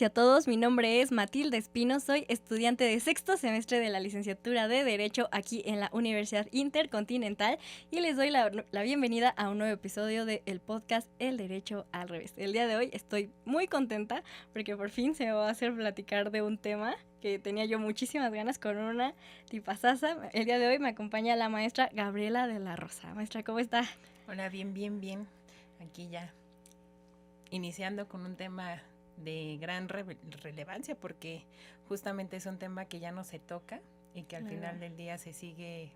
y a todos, mi nombre es Matilde Espino, soy estudiante de sexto semestre de la licenciatura de Derecho aquí en la Universidad Intercontinental y les doy la bienvenida a un nuevo episodio del podcast El Derecho al Revés. El día de hoy estoy muy contenta porque por fin se me va a hacer platicar de un tema que tenía yo muchísimas ganas con una tipazaza. El día de hoy me acompaña la maestra Gabriela de la Rosa. Maestra, ¿cómo está? Hola, bien. Aquí ya iniciando con un tema de gran relevancia porque justamente es un tema que ya no se toca y que al final del día se sigue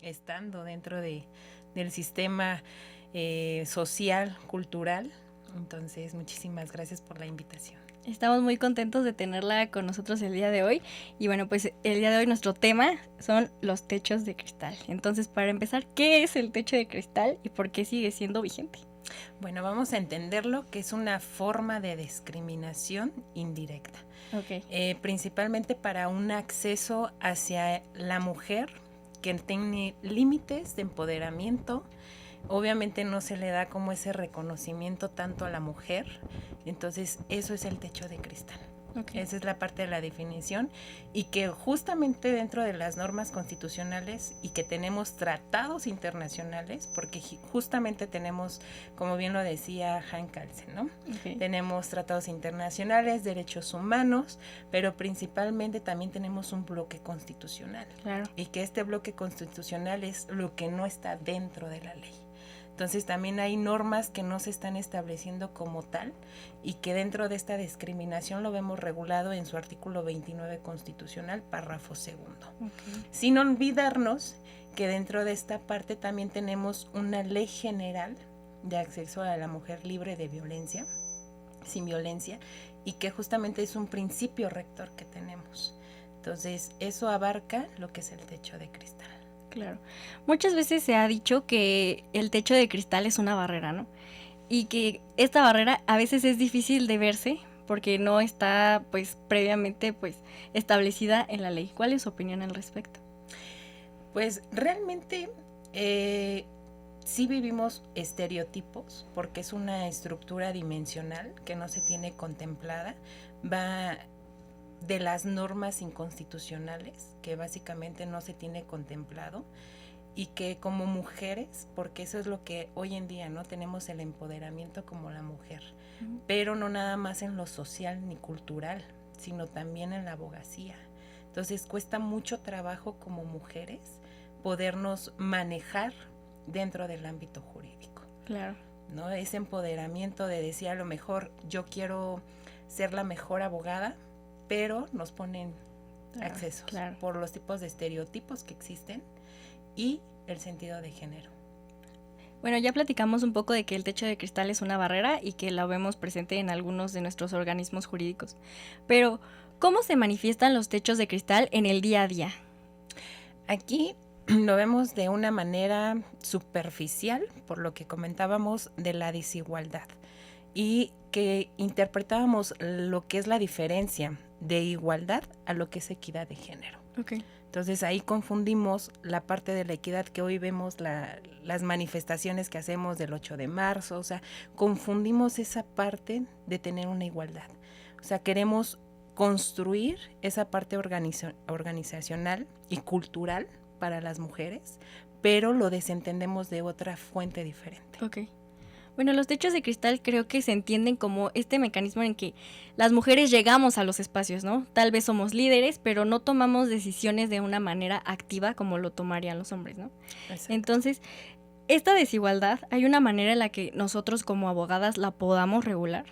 estando dentro del sistema social, cultural. Entonces, muchísimas gracias por la invitación. Estamos muy contentos de tenerla con nosotros el día de hoy. Y bueno, pues el día de hoy nuestro tema son los techos de cristal. Entonces, para empezar, ¿qué es el techo de cristal y por qué sigue siendo vigente? Bueno, vamos a entenderlo que es una forma de discriminación indirecta. Okay. Principalmente para un acceso hacia la mujer que tiene límites de empoderamiento. Obviamente no se le da como ese reconocimiento tanto a la mujer, entonces eso es el techo de cristal. Okay. Esa es la parte de la definición y que justamente dentro de las normas constitucionales y que tenemos tratados internacionales, porque justamente tenemos, como bien lo decía Hank Carlsen, ¿no? Okay. Tenemos tratados internacionales, derechos humanos, pero principalmente también tenemos un bloque constitucional. Claro. Y que este bloque constitucional es lo que no está dentro de la ley. Entonces también hay normas que no se están estableciendo como tal y que dentro de esta discriminación lo vemos regulado en su artículo 29 constitucional, párrafo segundo. Okay. Sin olvidarnos que dentro de esta parte también tenemos una ley general de acceso a la mujer libre de violencia, sin violencia, y que justamente es un principio rector que tenemos. Entonces eso abarca lo que es el techo de cristal. Claro. Muchas veces se ha dicho que el techo de cristal es una barrera, ¿no? Y que esta barrera a veces es difícil de verse porque no está, pues, previamente, pues, establecida en la ley. ¿Cuál es su opinión al respecto? Pues realmente sí vivimos estereotipos porque es una estructura dimensional que no se tiene contemplada. Va de las normas inconstitucionales que básicamente no se tiene contemplado y que como mujeres, porque eso es lo que hoy en día no tenemos el empoderamiento como la mujer, pero no nada más en lo social ni cultural, sino también en la abogacía. Entonces cuesta mucho trabajo como mujeres podernos manejar dentro del ámbito jurídico. Claro. ¿No? Ese empoderamiento de decir a lo mejor yo quiero ser la mejor abogada, pero nos ponen accesos por los tipos de estereotipos que existen y el sentido de género. Bueno, ya platicamos un poco de que el techo de cristal es una barrera y que la vemos presente en algunos de nuestros organismos jurídicos. Pero, ¿cómo se manifiestan los techos de cristal en el día a día? Aquí lo vemos de una manera superficial, por lo que comentábamos de la desigualdad, y que interpretábamos lo que es la diferencia de igualdad a lo que es equidad de género. Okay. Entonces ahí confundimos la parte de la equidad que hoy vemos, las manifestaciones que hacemos del 8 de marzo, o sea, confundimos esa parte de tener una igualdad. O sea, queremos construir esa parte organizacional y cultural para las mujeres, pero lo desentendemos de otra fuente diferente. Okay. Bueno, los techos de cristal creo que se entienden como este mecanismo en que las mujeres llegamos a los espacios, ¿no? Tal vez somos líderes, pero no tomamos decisiones de una manera activa como lo tomarían los hombres, ¿no? Exacto. Entonces, esta desigualdad, ¿hay una manera en la que nosotros como abogadas la podamos regular?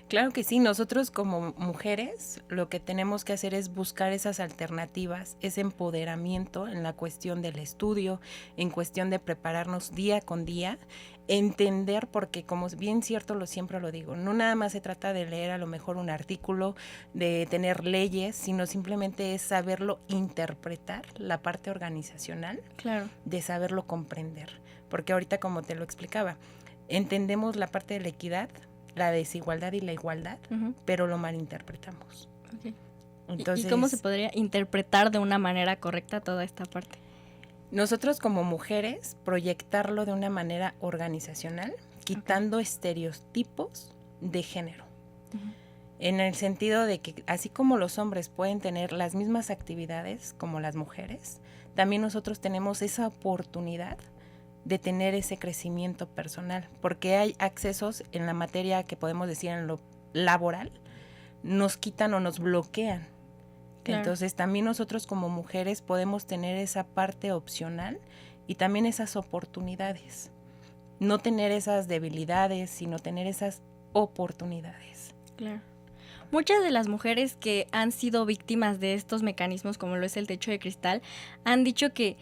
Claro que sí, nosotros como mujeres lo que tenemos que hacer es buscar esas alternativas, ese empoderamiento en la cuestión del estudio, en cuestión de prepararnos día con día, entender, porque como bien cierto siempre lo digo, no nada más se trata de leer a lo mejor un artículo, de tener leyes, sino simplemente es saberlo interpretar, la parte organizacional, claro, de saberlo comprender, porque ahorita como te lo explicaba, entendemos la parte de la equidad, la desigualdad y la igualdad, pero lo malinterpretamos. Okay. Entonces, ¿y cómo se podría interpretar de una manera correcta toda esta parte? Nosotros como mujeres proyectarlo de una manera organizacional, quitando estereotipos de género. en el sentido de que así como los hombres pueden tener las mismas actividades como las mujeres, también nosotros tenemos esa oportunidad de tener ese crecimiento personal, porque hay accesos en la materia que podemos decir en lo laboral, nos quitan o nos bloquean. Claro. Entonces también nosotros como mujeres podemos tener esa parte opcional y también esas oportunidades. No tener esas debilidades, sino tener esas oportunidades. Claro. Muchas de las mujeres que han sido víctimas de estos mecanismos, como lo es el techo de cristal, han dicho que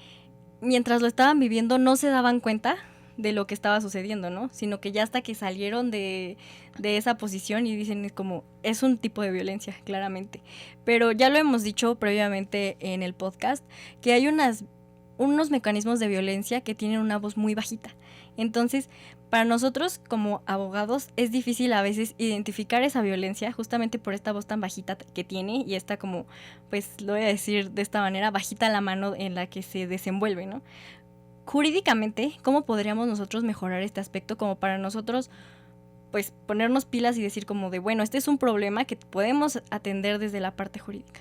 mientras lo estaban viviendo no se daban cuenta de lo que estaba sucediendo, ¿no? Sino que ya hasta que salieron de esa posición y dicen como, es un tipo de violencia, claramente. Pero ya lo hemos dicho previamente en el podcast, que hay unos mecanismos de violencia que tienen una voz muy bajita. Entonces, para nosotros como abogados es difícil a veces identificar esa violencia justamente por esta voz tan bajita que tiene y esta como, pues lo voy a decir de esta manera, bajita la mano en la que se desenvuelve, ¿no? Jurídicamente, ¿cómo podríamos nosotros mejorar este aspecto como para nosotros pues ponernos pilas y decir como de, bueno, este es un problema que podemos atender desde la parte jurídica?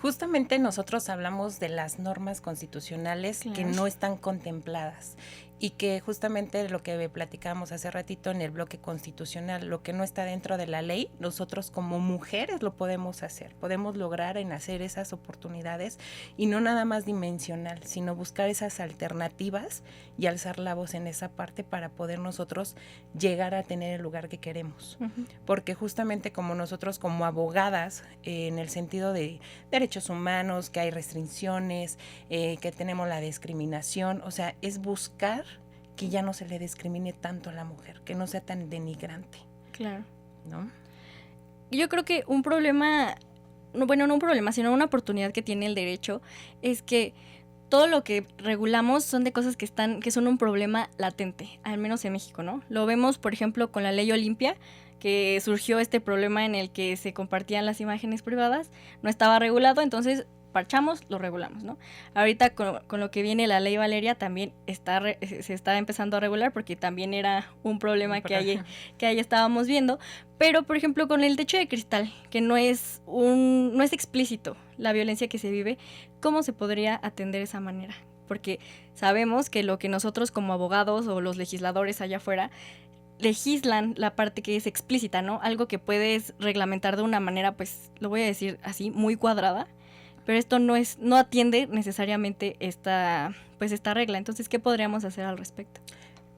Justamente nosotros hablamos de las normas constitucionales que no están contempladas y que justamente lo que platicábamos hace ratito en el bloque constitucional, lo que no está dentro de la ley, nosotros como mujeres lo podemos hacer, podemos lograr en hacer esas oportunidades y no nada más dimensional, sino buscar esas alternativas y alzar la voz en esa parte para poder nosotros llegar a tener el lugar que queremos. Uh-huh. Porque justamente como nosotros como abogadas, en el sentido de derechos humanos, que hay restricciones, que tenemos la discriminación, o sea, es buscar que ya no se le discrimine tanto a la mujer, que no sea tan denigrante. Claro. ¿No? Yo creo que un problema, bueno, no un problema, sino una oportunidad que tiene el derecho es que todo lo que regulamos son de cosas que son un problema latente, al menos en México, ¿no? Lo vemos, por ejemplo, con la ley Olimpia, que surgió este problema en el que se compartían las imágenes privadas, no estaba regulado, entonces parchamos, lo regulamos, ¿no? Ahorita con lo que viene la ley Valeria también se está empezando a regular porque también era un problema que ahí estábamos viendo, pero por ejemplo con el techo de cristal, que no es explícito la violencia que se vive, ¿cómo se podría atender de esa manera? Porque sabemos que lo que nosotros como abogados o los legisladores allá afuera legislan la parte que es explícita, ¿no? Algo que puedes reglamentar de una manera, pues, lo voy a decir así, muy cuadrada, pero esto no atiende necesariamente esta regla. Entonces, ¿qué podríamos hacer al respecto?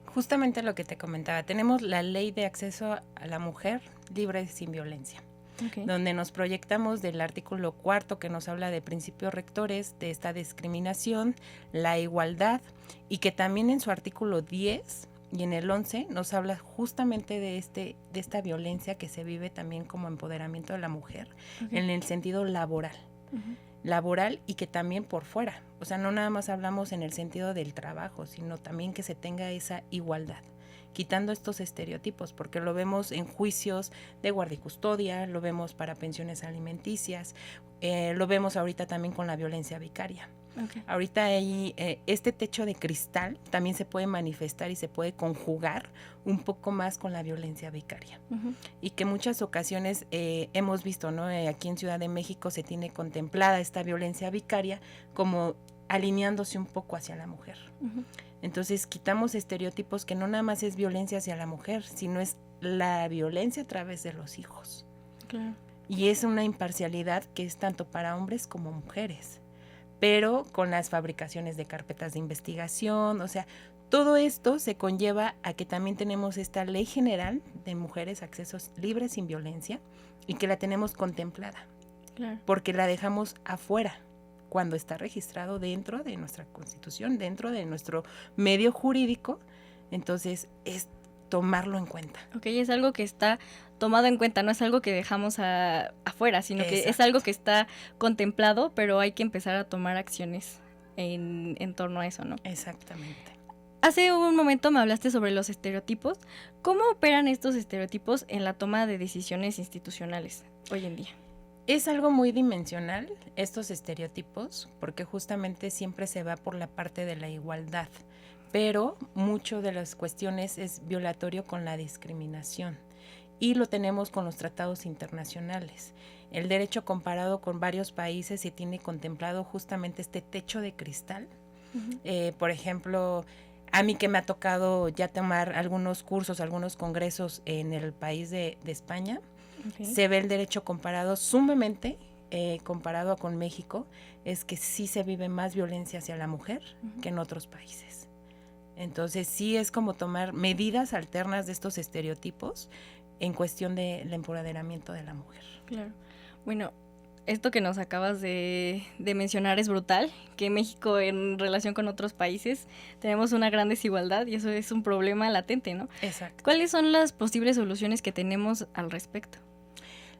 Justamente lo que te comentaba, tenemos la Ley de Acceso a la Mujer Libre y Sin Violencia, donde nos proyectamos del artículo 4 que nos habla de principios rectores de esta discriminación, la igualdad, y que también en su artículo 10 y en el 11 nos habla justamente de esta violencia que se vive también como empoderamiento de la mujer en el sentido laboral. Uh-huh. Laboral y que también por fuera, o sea, no nada más hablamos en el sentido del trabajo, sino también que se tenga esa igualdad, quitando estos estereotipos, porque lo vemos en juicios de guardia y custodia, lo vemos para pensiones alimenticias, lo vemos ahorita también con la violencia vicaria. Okay. Ahorita hay este techo de cristal también se puede manifestar y se puede conjugar un poco más con la violencia vicaria. Uh-huh. Y que muchas ocasiones hemos visto, ¿no? Aquí en Ciudad de México se tiene contemplada esta violencia vicaria como alineándose un poco hacia la mujer. Uh-huh. Entonces quitamos estereotipos que no nada más es violencia hacia la mujer, sino es la violencia a través de los hijos. Claro. Y es una imparcialidad que es tanto para hombres como mujeres, pero con las fabricaciones de carpetas de investigación, o sea, todo esto se conlleva a que también tenemos esta Ley General de Mujeres Accesos Libres sin Violencia y que la tenemos contemplada, claro, porque la dejamos afuera cuando está registrado dentro de nuestra Constitución, dentro de nuestro medio jurídico, entonces es tomarlo en cuenta. Ok, es algo que está tomado en cuenta, no es algo que dejamos afuera, sino que es algo que está contemplado, pero hay que empezar a tomar acciones en torno a eso, ¿no? Exactamente. Hace un momento me hablaste sobre los estereotipos. ¿Cómo operan estos estereotipos en la toma de decisiones institucionales hoy en día? Es algo muy dimensional, estos estereotipos, porque justamente siempre se va por la parte de la igualdad, pero mucho de las cuestiones es violatorio con la discriminación. y lo tenemos con los tratados internacionales. El derecho comparado con varios países se tiene contemplado justamente este techo de cristal. Por ejemplo, a mí que me ha tocado ya tomar algunos cursos, algunos congresos en el país de España, se ve el derecho comparado sumamente, comparado con México, es que sí se vive más violencia hacia la mujer que en otros países. Entonces sí es como tomar medidas alternas de estos estereotipos en cuestión del empoderamiento de la mujer. Claro. Bueno, esto que nos acabas de mencionar es brutal, que México en relación con otros países tenemos una gran desigualdad y eso es un problema latente, ¿no? Exacto. ¿Cuáles son las posibles soluciones que tenemos al respecto?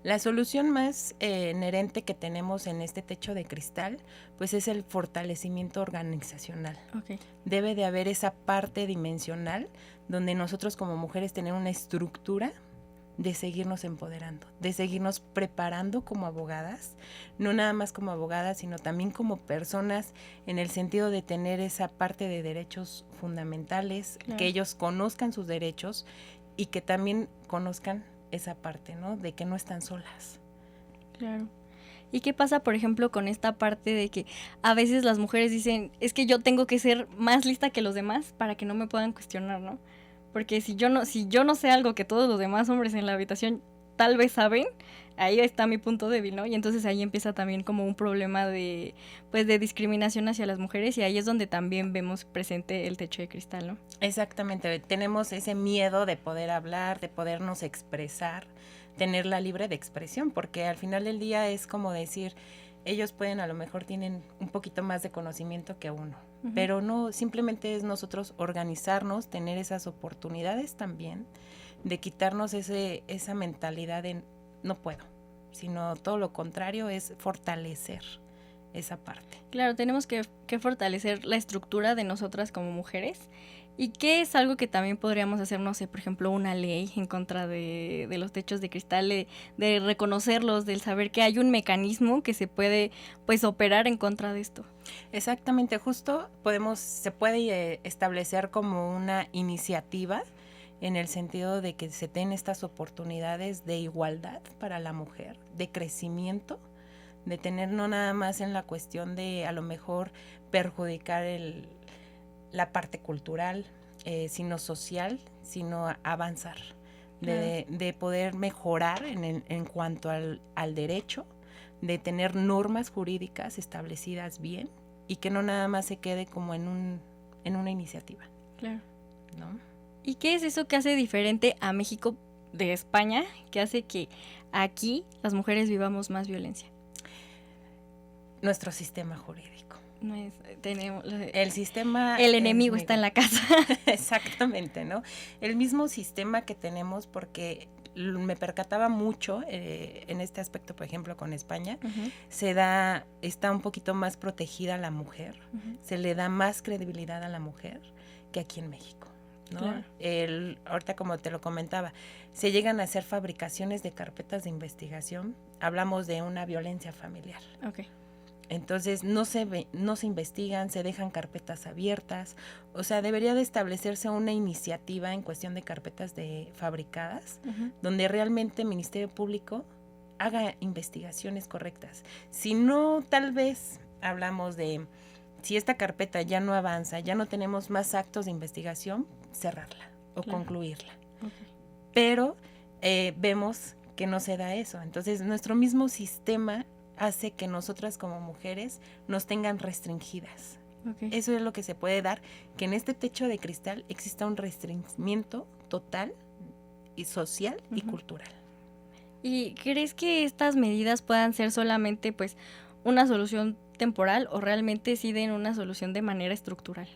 La solución más inherente que tenemos en este techo de cristal, pues es el fortalecimiento organizacional. Okay. Debe de haber esa parte dimensional donde nosotros como mujeres tenemos una estructura de seguirnos empoderando, de seguirnos preparando como abogadas, no nada más como abogadas, sino también como personas en el sentido de tener esa parte de derechos fundamentales, claro, que ellos conozcan sus derechos y que también conozcan esa parte, ¿no? De que no están solas. Claro. ¿Y qué pasa, por ejemplo, con esta parte de que a veces las mujeres dicen, es que yo tengo que ser más lista que los demás para que no me puedan cuestionar, ¿no? Porque si yo no sé algo que todos los demás hombres en la habitación tal vez saben, ahí está mi punto débil, ¿no? Y entonces ahí empieza también como un problema de discriminación hacia las mujeres y ahí es donde también vemos presente el techo de cristal, ¿no? Exactamente, tenemos ese miedo de poder hablar, de podernos expresar, tener la libre de expresión, porque al final del día es como decir, ellos pueden, a lo mejor tienen un poquito más de conocimiento que uno, pero no, simplemente es nosotros organizarnos, tener esas oportunidades también, de quitarnos esa mentalidad de no puedo, sino todo lo contrario, es fortalecer esa parte. Claro, tenemos que fortalecer la estructura de nosotras como mujeres. ¿Y qué es algo que también podríamos hacer? No sé, por ejemplo, una ley en contra de los techos de cristal, de reconocerlos, del saber que hay un mecanismo que se puede, pues, operar en contra de esto. Exactamente, justo se puede establecer como una iniciativa en el sentido de que se den estas oportunidades de igualdad para la mujer, de crecimiento, de tener no nada más en la cuestión de a lo mejor perjudicar la parte cultural, sino social, sino avanzar, de poder mejorar en cuanto al derecho, de tener normas jurídicas establecidas bien y que no nada más se quede como en una iniciativa. Claro. ¿No? ¿Y qué es eso que hace diferente a México de España, que hace que aquí las mujeres vivamos más violencia? Nuestro sistema jurídico. Tenemos el sistema, el enemigo está en la casa. Exactamente, ¿no? El mismo sistema que tenemos, porque me percataba mucho en este aspecto, por ejemplo, con España, está un poquito más protegida la mujer, se le da más credibilidad a la mujer que aquí en México, ¿no? Claro. Ahorita, como te lo comentaba, se llegan a hacer fabricaciones de carpetas de investigación, hablamos de una violencia familiar. Okay. Entonces no se investigan, se dejan carpetas abiertas, o sea, debería de establecerse una iniciativa en cuestión de carpetas fabricadas, donde realmente el Ministerio Público haga investigaciones correctas. Si no, tal vez hablamos de, si esta carpeta ya no avanza, ya no tenemos más actos de investigación, cerrarla o concluirla. Okay. Pero vemos que no se da eso, entonces nuestro mismo sistema hace que nosotras como mujeres nos tengan restringidas. Okay. Eso es lo que se puede dar, que en este techo de cristal exista un restringimiento total y social y cultural. ¿Y crees que estas medidas puedan ser solamente pues una solución temporal o realmente sí den una solución de manera estructural?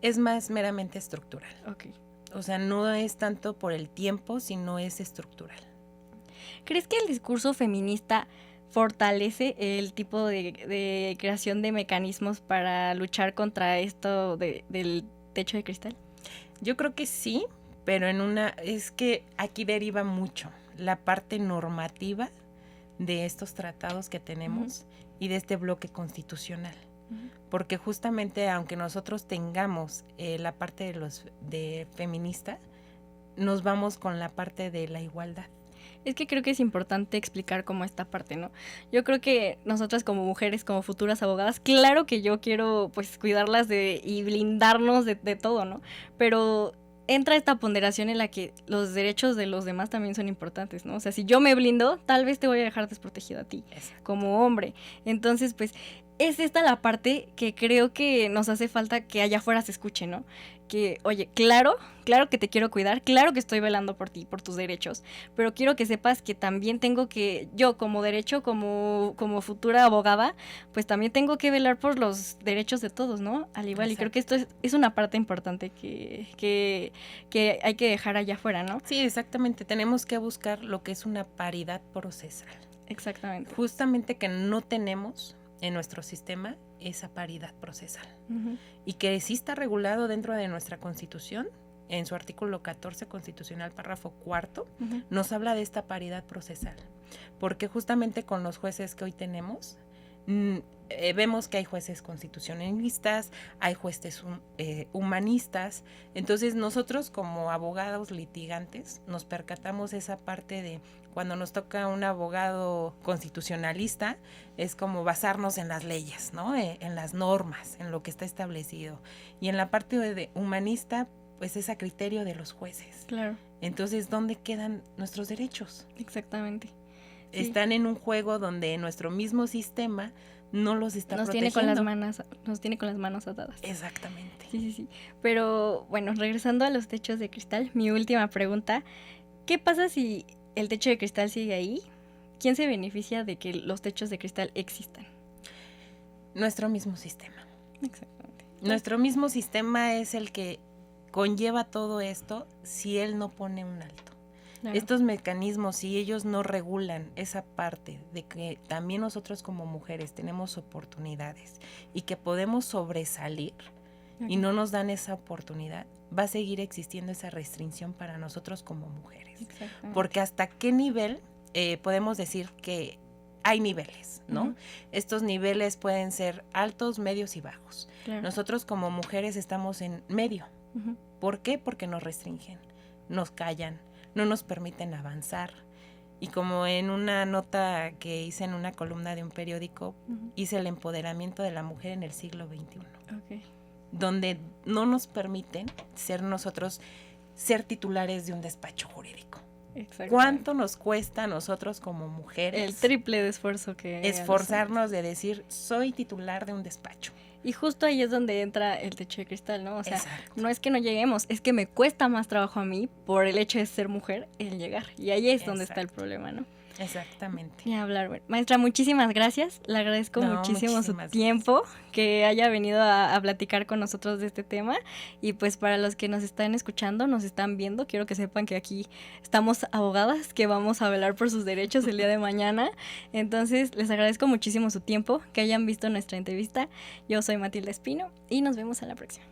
Es más meramente estructural. Okay. O sea, no es tanto por el tiempo, sino es estructural. ¿Crees que el discurso feminista fortalece el tipo de creación de mecanismos para luchar contra esto del techo de cristal? Yo creo que sí, pero es que aquí deriva mucho la parte normativa de estos tratados que tenemos y de este bloque constitucional. Porque justamente aunque nosotros tengamos la parte de feminista, nos vamos con la parte de la igualdad. Es que creo que es importante explicar como esta parte, ¿no? Yo creo que nosotras como mujeres, como futuras abogadas, claro que yo quiero pues cuidarlas y blindarnos de todo, ¿no? Pero entra esta ponderación en la que los derechos de los demás también son importantes, ¿no? O sea, si yo me blindo, tal vez te voy a dejar desprotegido a ti, como hombre. Entonces, pues, es esta la parte que creo que nos hace falta que allá afuera se escuche, ¿no? Que, oye, claro que te quiero cuidar, claro que estoy velando por ti, por tus derechos, pero quiero que sepas que también tengo que, yo como derecho, como futura abogada, pues también tengo que velar por los derechos de todos, ¿no? Al igual, y creo que esto es una parte importante que hay que dejar allá afuera, ¿no? Sí, exactamente, tenemos que buscar lo que es una paridad procesal. Exactamente. Justamente que no tenemos en nuestro sistema esa paridad procesal. Uh-huh. Y que sí está regulado dentro de nuestra Constitución, en su artículo 14 constitucional, párrafo 4, uh-huh, nos habla de esta paridad procesal. Porque justamente con los jueces que hoy tenemos, vemos que hay jueces constitucionalistas, hay jueces humanistas. Entonces nosotros como abogados litigantes nos percatamos esa parte de cuando nos toca un abogado constitucionalista, es como basarnos en las leyes, ¿no? En las normas, en lo que está establecido. Y en la parte de humanista, pues es a criterio de los jueces. Claro. Entonces, ¿dónde quedan nuestros derechos? Exactamente. Sí. Están en un juego donde nuestro mismo sistema no los está protegiendo. Nos tiene con las manos atadas. Exactamente. Sí. Pero, bueno, regresando a los techos de cristal, mi última pregunta, ¿qué pasa si el techo de cristal sigue ahí? ¿Quién se beneficia de que los techos de cristal existan? Nuestro mismo sistema. Exactamente. Nuestro mismo sistema es el que conlleva todo esto si él no pone un alto. Claro. Estos mecanismos, si ellos no regulan esa parte de que también nosotros como mujeres tenemos oportunidades y que podemos sobresalir, okay, y no nos dan esa oportunidad, va a seguir existiendo esa restricción para nosotros como mujeres. Porque hasta qué nivel podemos decir que hay niveles, ¿no? Uh-huh. Estos niveles pueden ser altos, medios y bajos. Claro. Nosotros como mujeres estamos en medio. Uh-huh. ¿Por qué? Porque nos restringen, nos callan, no nos permiten avanzar. Y como en una nota que hice en una columna de un periódico, uh-huh, hice el empoderamiento de la mujer en el siglo XXI. Okay. Donde no nos permiten ser titulares de un despacho jurídico. ¿Cuánto nos cuesta a nosotros como mujeres? El triple de esfuerzo que... Esforzarnos de decir, soy titular de un despacho. Y justo ahí es donde entra el techo de cristal, ¿no? O sea, exacto, no es que no lleguemos, es que me cuesta más trabajo a mí por el hecho de ser mujer el llegar. Y ahí es donde está el problema, ¿no? Exactamente. Y hablar, bueno. Maestra, muchísimas gracias. Le agradezco muchísimo su tiempo, que haya venido a platicar con nosotros de este tema. Y pues para los que nos están escuchando, nos están viendo, quiero que sepan que aquí estamos abogadas, que vamos a velar por sus derechos el día de mañana. Entonces, les agradezco muchísimo su tiempo, que hayan visto nuestra entrevista. Yo soy Matilde Espino y nos vemos a la próxima.